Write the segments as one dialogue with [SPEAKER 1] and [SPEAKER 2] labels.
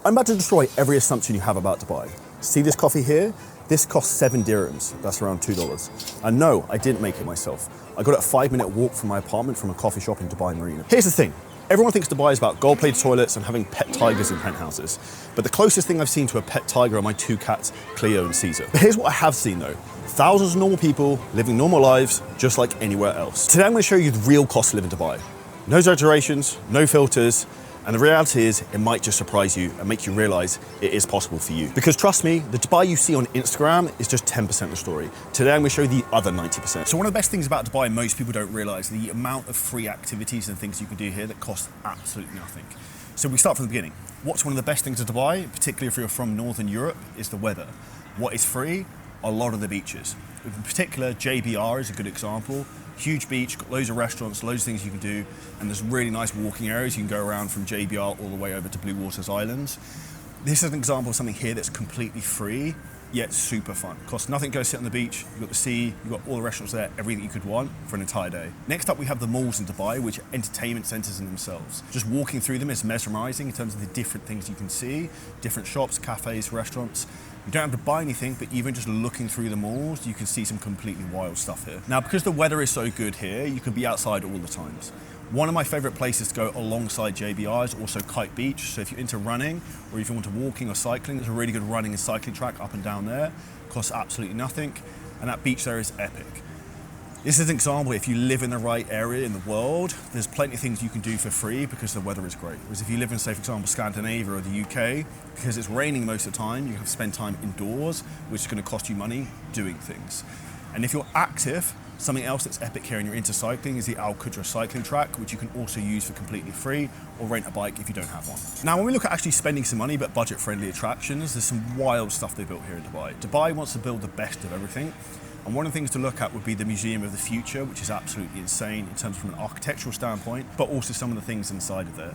[SPEAKER 1] I'm about to destroy every assumption you have about Dubai. See this coffee here? This costs 7 dirhams, that's around $2. And no, I didn't make it myself. I got it a 5-minute walk from my apartment from a coffee shop in Dubai Marina. Here's the thing, everyone thinks Dubai is about gold-plated toilets and having pet tigers in penthouses. But the closest thing I've seen to a pet tiger are my 2 cats, Cleo and Caesar. But here's what I have seen though. Thousands of normal people living normal lives, just like anywhere else. Today I'm gonna show you the real cost to live in Dubai. No exaggerations, no filters, and the reality is, it might just surprise you and make you realize it is possible for you. Because trust me, the Dubai you see on Instagram is just 10% of the story. Today I'm gonna show you the other 90%. So one of the best things about Dubai most people don't realize, the amount of free activities and things you can do here that cost absolutely nothing. So we start from the beginning. What's one of the best things of Dubai, particularly if you're from Northern Europe, is the weather. What is free? A lot of the beaches. In particular, JBR is a good example. Huge beach, got loads of restaurants, loads of things you can do, and there's really nice walking areas. You can go around from JBR all the way over to Blue Waters Islands. This is an example of something here that's completely free, yet super fun. Costs nothing to go sit on the beach, you've got the sea, you've got all the restaurants there, everything you could want for an entire day. Next up we have the malls in Dubai, which are entertainment centers in themselves. Just walking through them is mesmerizing in terms of the different things you can see, different shops, cafes, restaurants. You don't have to buy anything, but even just looking through the malls, you can see some completely wild stuff here. Now, because the weather is so good here, you can be outside all the times. One of my favorite places to go alongside JBR is also Kite Beach. So if you're into running, or if you want to walking or cycling, there's a really good running and cycling track up and down there. Costs absolutely nothing, and that beach there is epic. This is an example, if you live in the right area in the world, there's plenty of things you can do for free because the weather is great. Whereas if you live in, say, for example, Scandinavia or the UK, because it's raining most of the time, you have to spend time indoors, which is going to cost you money doing things. And if you're active, something else that's epic here and you're into cycling is the Al Qudra cycling track, which you can also use for completely free or rent a bike if you don't have one. Now, when we look at actually spending some money but budget-friendly attractions, there's some wild stuff they built here in Dubai. Dubai wants to build the best of everything. And one of the things to look at would be the Museum of the Future, which is absolutely insane in terms from an architectural standpoint, but also some of the things inside of there.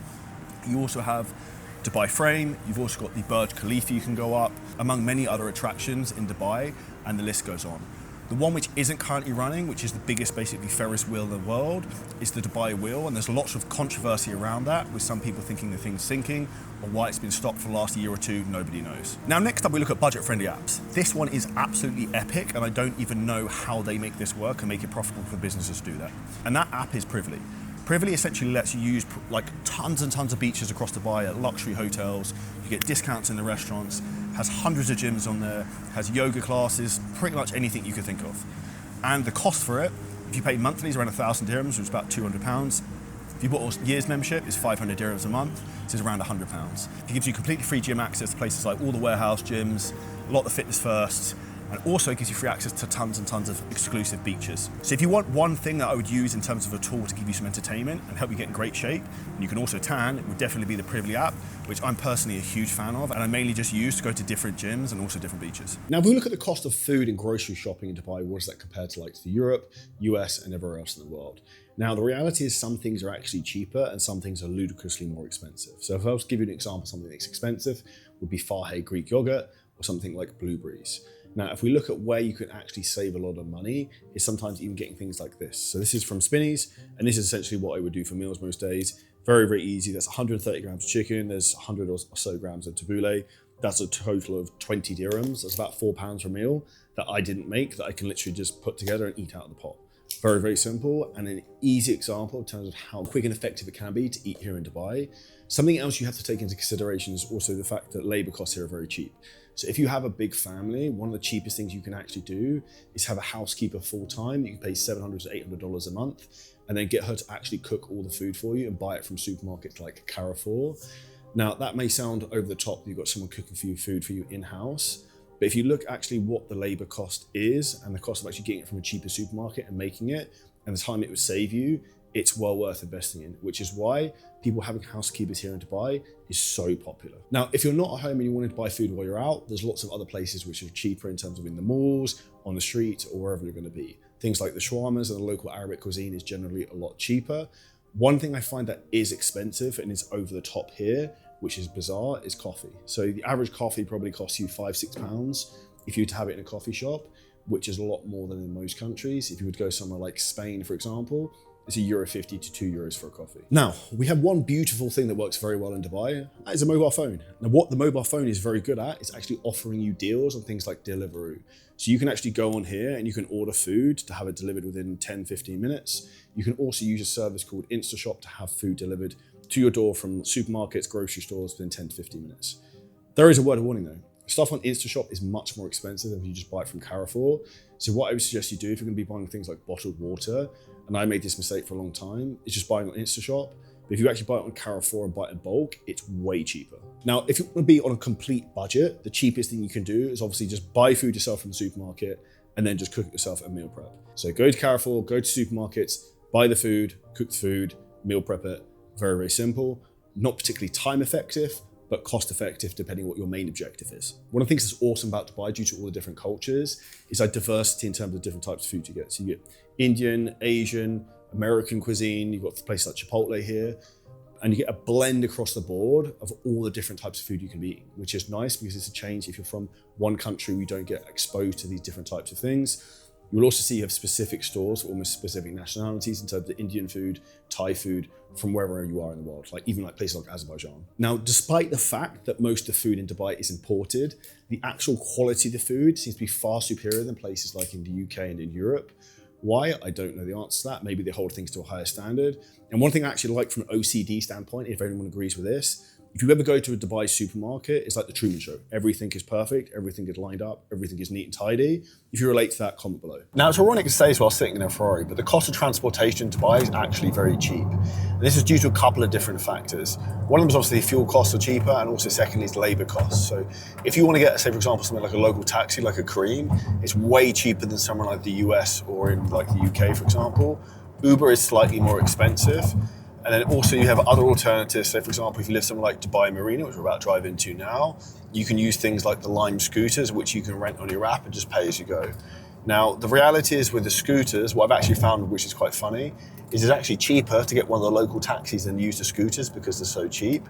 [SPEAKER 1] You also have Dubai Frame, you've also got the Burj Khalifa you can go up, among many other attractions in Dubai, and the list goes on. The one which isn't currently running, which is the biggest basically Ferris wheel in the world, is the Dubai Wheel, and there's lots of controversy around that, with some people thinking the thing's sinking, or why it's been stopped for the last year or two, nobody knows. Now next up we look at budget-friendly apps. This one is absolutely epic, and I don't even know how they make this work and make it profitable for businesses to do that. And that app is Privly. Privly essentially lets you use like tons and tons of beaches across Dubai at luxury hotels. You get discounts in the restaurants, has hundreds of gyms on there, has yoga classes, pretty much anything you could think of. And the cost for it, if you pay monthly, is around 1,000 dirhams, which is about £200. If you bought a year's membership, it's 500 dirhams a month, so it's around £100. It gives you completely free gym access to places like all the warehouse gyms, a lot of the fitness firsts, and also gives you free access to tons and tons of exclusive beaches. So if you want one thing that I would use in terms of a tool to give you some entertainment and help you get in great shape, and you can also tan, it would definitely be the Privly app, which I'm personally a huge fan of, and I mainly just use to go to different gyms and also different beaches. Now, if we look at the cost of food and grocery shopping in Dubai, what does that compare to like to Europe, US, and everywhere else in the world? Now, the reality is some things are actually cheaper and some things are ludicrously more expensive. So if I was to give you an example, something that's expensive would be Fahey Greek yogurt or something like blueberries. Now, if we look at where you can actually save a lot of money, is sometimes even getting things like this. So this is from Spinneys, and this is essentially what I would do for meals most days. Very, very easy. That's 130 grams of chicken. There's 100 or so grams of tabbouleh. That's a total of 20 dirhams. That's about £4 per meal that I didn't make, that I can literally just put together and eat out of the pot. Very, very simple and an easy example in terms of how quick and effective it can be to eat here in Dubai. Something else you have to take into consideration is also the fact that labor costs here are very cheap. So if you have a big family, one of the cheapest things you can actually do is have a housekeeper full-time. You can pay $700 to $800 a month and then get her to actually cook all the food for you and buy it from supermarkets like Carrefour. Now, that may sound over the top that you've got someone cooking for you food for you in-house, but if you look actually what the labor cost is and the cost of actually getting it from a cheaper supermarket and making it and the time it would save you, it's well worth investing in, which is why people having housekeepers here in Dubai is so popular. Now, if you're not at home and you wanted to buy food while you're out, there's lots of other places which are cheaper in terms of in the malls, on the street, or wherever you're going to be. Things like the shawarmas and the local Arabic cuisine is generally a lot cheaper. One thing I find that is expensive and is over the top here, which is bizarre, is coffee. So the average coffee probably costs you £5-6 if you were to have it in a coffee shop, which is a lot more than in most countries. If you would go somewhere like Spain, for example, It's €1.50 to €2 for a coffee. Now, we have one beautiful thing that works very well in Dubai. That is a mobile phone. Now, what the mobile phone is very good at is actually offering you deals on things like Deliveroo. So you can actually go on here and you can order food to have it delivered within 10, 15 minutes. You can also use a service called InstaShop to have food delivered to your door from supermarkets, grocery stores within 10 to 15 minutes. There is a word of warning though. Stuff on InstaShop is much more expensive than if you just buy it from Carrefour. So what I would suggest you do if you're going to be buying things like bottled water, and I made this mistake for a long time, is just buying on InstaShop. But if you actually buy it on Carrefour and buy it in bulk, it's way cheaper. Now, if you want to be on a complete budget, the cheapest thing you can do is obviously just buy food yourself from the supermarket and then just cook it yourself at meal prep. So go to Carrefour, go to supermarkets, buy the food, cook the food, meal prep it. Very, very simple. Not particularly time effective, but cost effective depending on what your main objective is. One of the things that's awesome about Dubai due to all the different cultures is like diversity in terms of different types of food you get. So you get Indian, Asian, American cuisine, you've got places like Chipotle here, and you get a blend across the board of all the different types of food you can be eating, which is nice because it's a change. If you're from one country, we don't get exposed to these different types of things. You will also see you have specific stores for almost specific nationalities in terms of Indian food, Thai food, from wherever you are in the world, like even like places like Azerbaijan. Now, despite the fact that most of the food in Dubai is imported, the actual quality of the food seems to be far superior than places like in the UK and in Europe. Why? I don't know the answer to that. Maybe they hold things to a higher standard. And one thing I actually like from an OCD standpoint, if anyone agrees with this, if you ever go to a Dubai supermarket, it's like the Truman Show. Everything is perfect, everything is lined up, everything is neat and tidy. If you relate to that, comment below. Now, it's ironic to say as well sitting in a Ferrari, but the cost of transportation in Dubai is actually very cheap. And this is due to a couple of different factors. One of them is obviously fuel costs are cheaper, and also secondly is labor costs. So if you want to get, say for example, something like a local taxi, like a Kareem, it's way cheaper than somewhere like the US or in like the UK, for example. Uber is slightly more expensive. And then also you have other alternatives. So for example, if you live somewhere like Dubai Marina, which we're about to drive into now, you can use things like the Lime scooters, which you can rent on your app and just pay as you go. Now, the reality is with the scooters, what I've actually found, which is quite funny, is it's actually cheaper to get one of the local taxis than use the scooters because they're so cheap.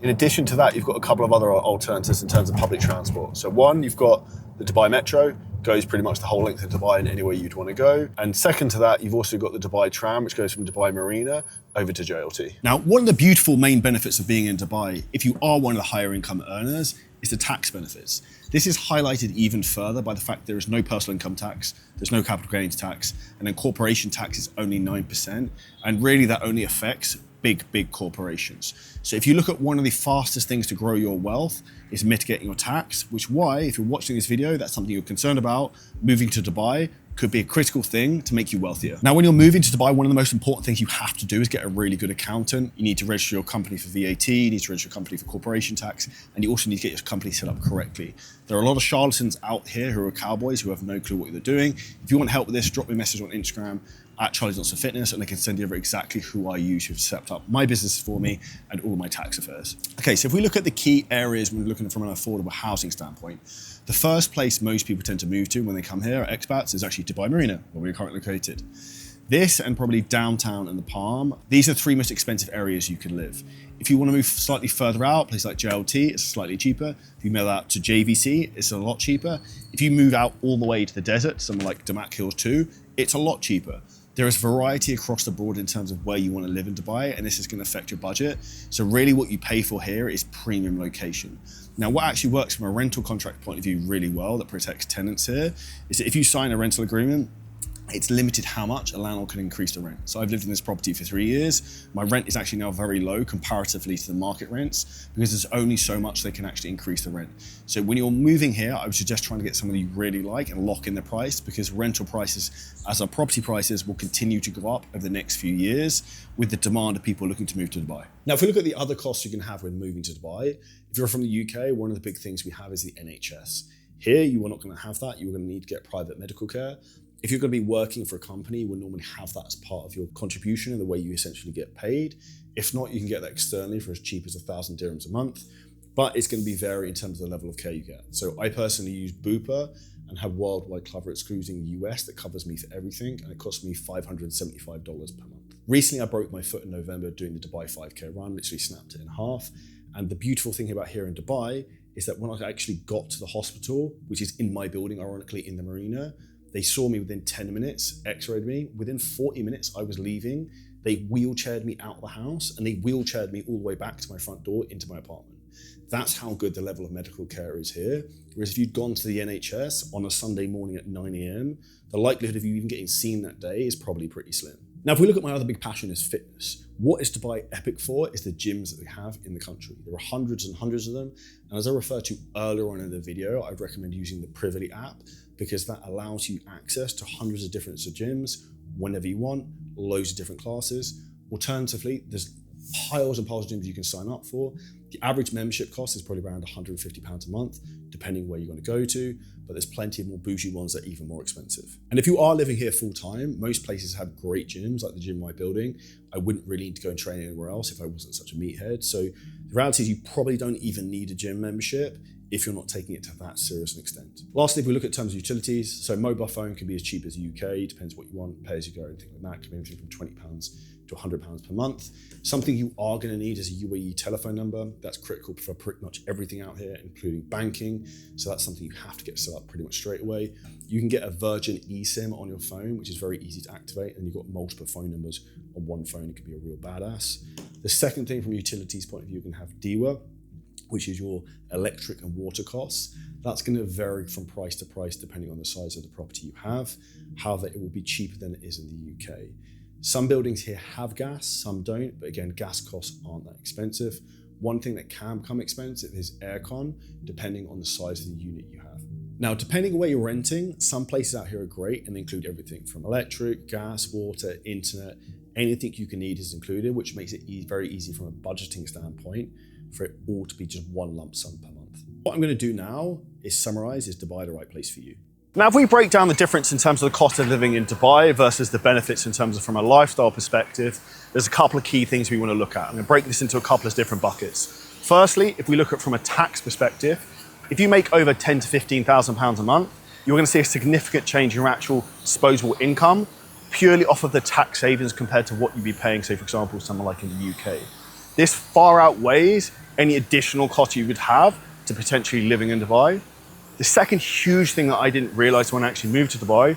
[SPEAKER 1] In addition to that, you've got a couple of other alternatives in terms of public transport. So one, you've got the Dubai Metro, goes pretty much the whole length of Dubai and anywhere you'd want to go. And second to that, you've also got the Dubai Tram, which goes from Dubai Marina over to JLT. Now, one of the beautiful main benefits of being in Dubai, if you are one of the higher income earners, is the tax benefits. This is highlighted even further by the fact there is no personal income tax, there's no capital gains tax, and then corporation tax is only 9%. And really that only affects big corporations. So if you look at one of the fastest things to grow your wealth is mitigating your tax, which why, if you're watching this video, that's something you're concerned about, moving to Dubai could be a critical thing to make you wealthier. Now, when you're moving to Dubai, one of the most important things you have to do is get a really good accountant. You need to register your company for VAT, you need to register your company for corporation tax, and you also need to get your company set up correctly. There are a lot of charlatans out here who are cowboys who have no clue what they're doing. If you want help with this, drop me a message on Instagram at Charlie's Not So Fitness, and I can send you over exactly who I use who've set up my business for me and all my tax affairs. Okay, so if we look at the key areas when we're looking from an affordable housing standpoint, the first place most people tend to move to when they come here, expats, is actually Dubai Marina, where we're currently located. This and probably downtown and the Palm, these are the three most expensive areas you can live. If you want to move slightly further out, places like JLT, it's slightly cheaper. If you move out to JVC, it's a lot cheaper. If you move out all the way to the desert, somewhere like Damac Hills 2, it's a lot cheaper. There is variety across the board in terms of where you want to live in Dubai, and this is going to affect your budget. So really what you pay for here is premium location. Now, what actually works from a rental contract point of view really well that protects tenants here is that if you sign a rental agreement, it's limited how much a landlord can increase the rent. So I've lived in this property for 3 years. My rent is actually now very low comparatively to the market rents because there's only so much they can actually increase the rent. So when you're moving here, I would suggest trying to get someone you really like and lock in the price, because rental prices, as our property prices, will continue to go up over the next few years with the demand of people looking to move to Dubai. Now, if we look at the other costs you can have when moving to Dubai, if you're from the UK, one of the big things we have is the NHS. Here, you are not going to have that. You're going to need to get private medical care. If you're going to be working for a company, you will normally have that as part of your contribution and the way you essentially get paid. If not, you can get that externally for as cheap as 1,000 dirhams a month, but it's going to be vary in terms of the level of care you get. So I personally use Bupa and have worldwide cover excluding the US that covers me for everything, and it costs me $575 per month. Recently, I broke my foot in November doing the Dubai 5K run, literally snapped it in half. And the beautiful thing about here in Dubai is that when I actually got to the hospital, which is in my building, ironically in the marina, They saw me within 10 minutes, x-rayed me. Within 40 minutes, I was leaving. They wheelchaired me out of the house and they wheelchaired me all the way back to my front door into my apartment. That's how good the level of medical care is here. Whereas if you'd gone to the NHS on a Sunday morning at 9 a.m, the likelihood of you even getting seen that day is probably pretty slim. Now, if we look at my other big passion is fitness. What is Dubai epic for is the gyms that they have in the country. There are hundreds and hundreds of them. And as I referred to earlier on in the video, I'd recommend using the Priv app because that allows you access to hundreds of different gyms whenever you want, loads of different classes. Alternatively, there's piles and piles of gyms you can sign up for. The average membership cost is probably around £150 a month, depending where you're going to go to, but there's plenty of more bougie ones that are even more expensive. And if you are living here full time, most places have great gyms, like the gym in my building. I wouldn't really need to go and train anywhere else if I wasn't such a meathead. So the reality is you probably don't even need a gym membership if you're not taking it to that serious an extent. Lastly, if we look at terms of utilities, so mobile phone can be as cheap as the UK, depends what you want, pay as you go, anything like that, can be anything from £20 to £100 per month. Something you are going to need is a UAE telephone number. That's critical for pretty much everything out here, including banking. So that's something you have to get set up pretty much straight away. You can get a Virgin eSIM on your phone, which is very easy to activate, and you've got multiple phone numbers on one phone. It could be a real badass. The second thing from a utilities point of view, you can have DEWA, which is your electric and water costs. That's going to vary from price to price depending on the size of the property you have. However, it will be cheaper than it is in the UK. Some buildings here have gas, some don't, but again, gas costs aren't that expensive. One thing that can become expensive is aircon, depending on the size of the unit you have. Now, depending on where you're renting, some places out here are great and they include everything from electric, gas, water, internet, anything you can need is included, which makes it very easy from a budgeting standpoint for it all to be just one lump sum per month. What I'm going to do now is summarize, is Dubai the right place for you? Now, if we break down the difference in terms of the cost of living in Dubai versus the benefits in terms of from a lifestyle perspective, there's a couple of key things we want to look at. I'm going to break this into a couple of different buckets. Firstly, if we look at it from a tax perspective, if you make over £10,000 to £15,000 a month, you're going to see a significant change in your actual disposable income purely off of the tax savings compared to what you'd be paying, say, for example, somewhere like in the UK. This far outweighs any additional cost you would have to potentially living in Dubai. The second huge thing that I didn't realize when I actually moved to Dubai,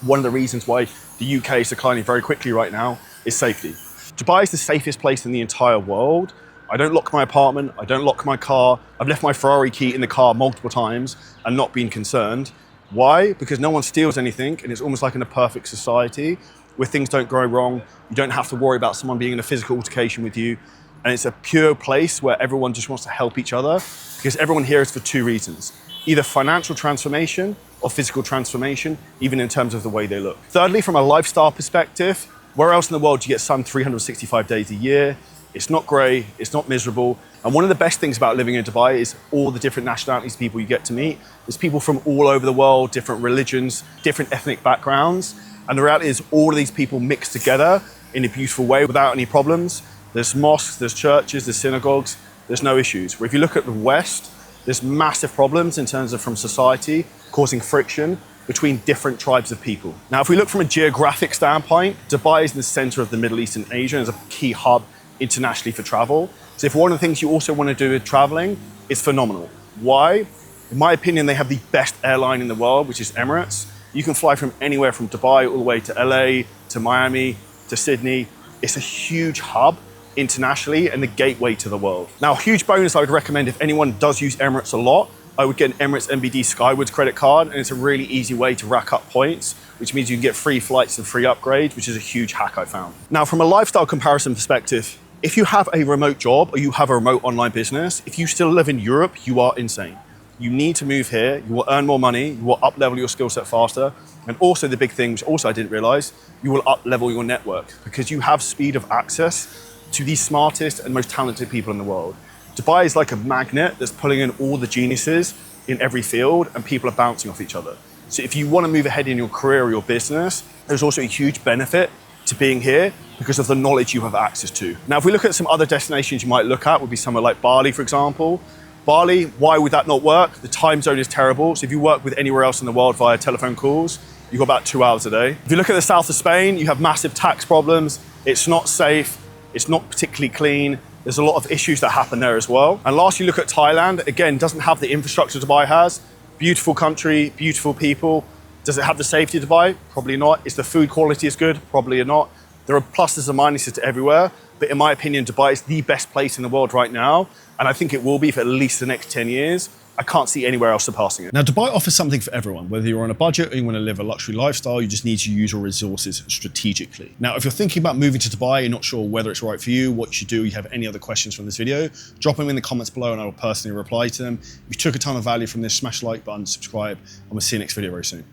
[SPEAKER 1] one of the reasons why the UK is declining very quickly right now, is safety. Dubai is the safest place in the entire world. I don't lock my apartment, I don't lock my car. I've left my Ferrari key in the car multiple times and not been concerned. Why? Because no one steals anything, and it's almost like in a perfect society where things don't go wrong. You don't have to worry about someone being in a physical altercation with you. And it's a pure place where everyone just wants to help each other, because everyone here is for two reasons: either financial transformation or physical transformation, even in terms of the way they look. Thirdly, from a lifestyle perspective, where else in the world do you get sun 365 days a year? It's not grey, it's not miserable. And one of the best things about living in Dubai is all the different nationalities of people you get to meet. There's people from all over the world, different religions, different ethnic backgrounds. And the reality is all of these people mix together in a beautiful way without any problems. There's mosques, there's churches, there's synagogues, there's no issues. Where if you look at the West, there's massive problems in terms of from society causing friction between different tribes of people. Now, if we look from a geographic standpoint, Dubai is in the center of the Middle East and Asia and is a key hub internationally for travel. So if one of the things you also want to do with traveling, it's phenomenal. Why? In my opinion, they have the best airline in the world, which is Emirates. You can fly from anywhere from Dubai all the way to LA, to Miami, to Sydney. It's a huge hub internationally and the gateway to the world. Now, a huge bonus I would recommend if anyone does use Emirates a lot, I would get an Emirates MBD Skywards credit card, and it's a really easy way to rack up points, which means you can get free flights and free upgrades, which is a huge hack I found. Now, from a lifestyle comparison perspective, if you have a remote job or you have a remote online business, if you still live in Europe, you are insane. You need to move here, you will earn more money, you will up-level your skill set faster, and also the big thing, which also I didn't realize, you will up-level your network because you have speed of access to the smartest and most talented people in the world. Dubai is like a magnet that's pulling in all the geniuses in every field, and people are bouncing off each other. So if you want to move ahead in your career or your business, there's also a huge benefit to being here because of the knowledge you have access to. Now, if we look at some other destinations you might look at, would be somewhere like Bali, for example. Bali, why would that not work? The time zone is terrible. So if you work with anywhere else in the world via telephone calls, you've got about 2 hours a day. If you look at the south of Spain, you have massive tax problems. It's not safe. It's not particularly clean. There's a lot of issues that happen there as well. And lastly, look at Thailand. Again, doesn't have the infrastructure Dubai has. Beautiful country, beautiful people, Does it have the safety of Dubai? Probably not. Is the food quality as good? Probably not. There are pluses and minuses to everywhere, but in my opinion, Dubai is the best place in the world right now, and I think it will be for at least the next 10 years. I can't see anywhere else surpassing it. Now, Dubai offers something for everyone. Whether you're on a budget or you want to live a luxury lifestyle, you just need to use your resources strategically. Now, if you're thinking about moving to Dubai, you're not sure whether it's right for you, what you should do, you have any other questions from this video, drop them in the comments below and I will personally reply to them. If you took a ton of value from this, smash the like button, subscribe, and we'll see you next video very soon.